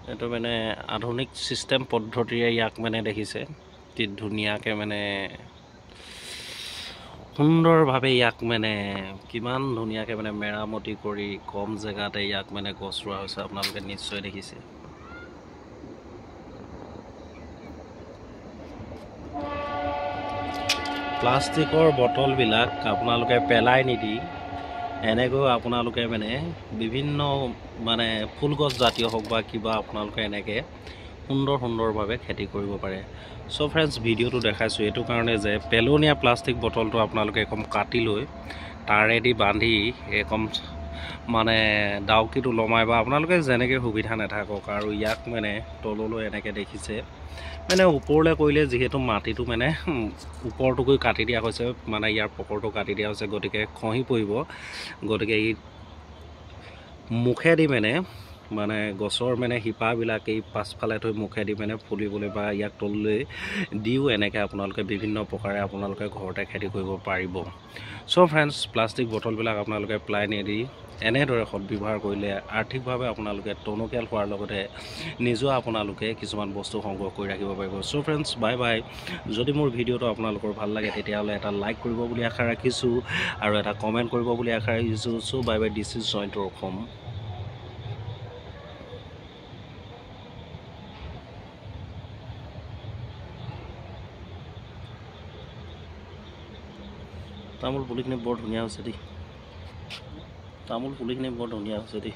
এইটো মানে আধুনিক সিস্টেম পদ্ধতিৰে ইয়াক মানে দেখিছে কি ধুনীয়াকে মানে সুন্দৰভাৱে ইয়াক মানে কিমান ধুনীয়াকে মানে মেৰামতি কৰি কম জেগাতে ইয়াক মানে গছ ৰোৱা হৈছে আপোনালোকে নিশ্চয় দেখিছে প্লাষ্টিকৰ বটলবিলাক আপোনালোকে পেলাই নিদি এনেকৈ আপোনালোকে মানে বিভিন্ন মানে ফুলগছ জাতীয় হওক বা কিবা আপোনালোকে এনেকৈ সুন্দৰভাৱে খেতি কৰিব পাৰে সো ফ্ৰেন্ডছ ভিডিওটো দেখাইছো এটো কাৰণে যে পেলনীয়া প্লাষ্টিক বটলটো আপোনালোকে একম কাটি লৈ তাৰেদি বান্ধি একম মানে ডাউকিটো লমাই বা আপোনালোকে যেনেকৈ সুবিধা নাথাকক আৰু ইয়াক মানে তললৈ এনেকৈ দেখিছে মানে ওপৰলে কইলে যেহেতু মাটিটো মানে ওপৰটোকৈ কাটি দিয়া হৈছে মানে ইয়াৰ পকৰটো কাটি দিয়া হৈছে গতিকে খহি পৰিব গতিকে এই মুখেদি মানে গছৰ মানে হিপাবিলাক এই পাছফালে থৈ মুখেদি মানে ফুলিবলৈ বা ইয়াক তললৈ দিও এনেকৈ আপোনালোকে বিভিন্ন প্ৰকাৰে আপোনালোকে ঘৰতে খেতি কৰিব পাৰিব সো ফ্ৰেন্ডছ প্লাষ্টিক বটলবিলাক আপোনালোকে প্লাই নেদি এনেদৰে সদ্ব্যৱহাৰ কৰিলে আৰ্থিকভাৱে আপোনালোকে টনকিয়াল হোৱাৰ লগতে নিজে আপোনালোকে কিছুমান বস্তু সংগ্ৰহ কৰি ৰাখিব পাৰিব সো ফ্ৰেন্ডছ বাই বাই যদি মোৰ ভিডিওটো আপোনালোকৰ ভাল লাগে তেতিয়াহলে এটা লাইক কৰিব বুলি আশা ৰাখিছো আৰু এটা কমেন্ট কৰিব বুলি আশা ৰাখিছো so bye bye this is Jayanta Assam তামোল পুলিখিনি বৰ ধুনীয়া হৈছে দেই তামোল পুলিখিনি বৰ ধুনীয়া হৈছে দেই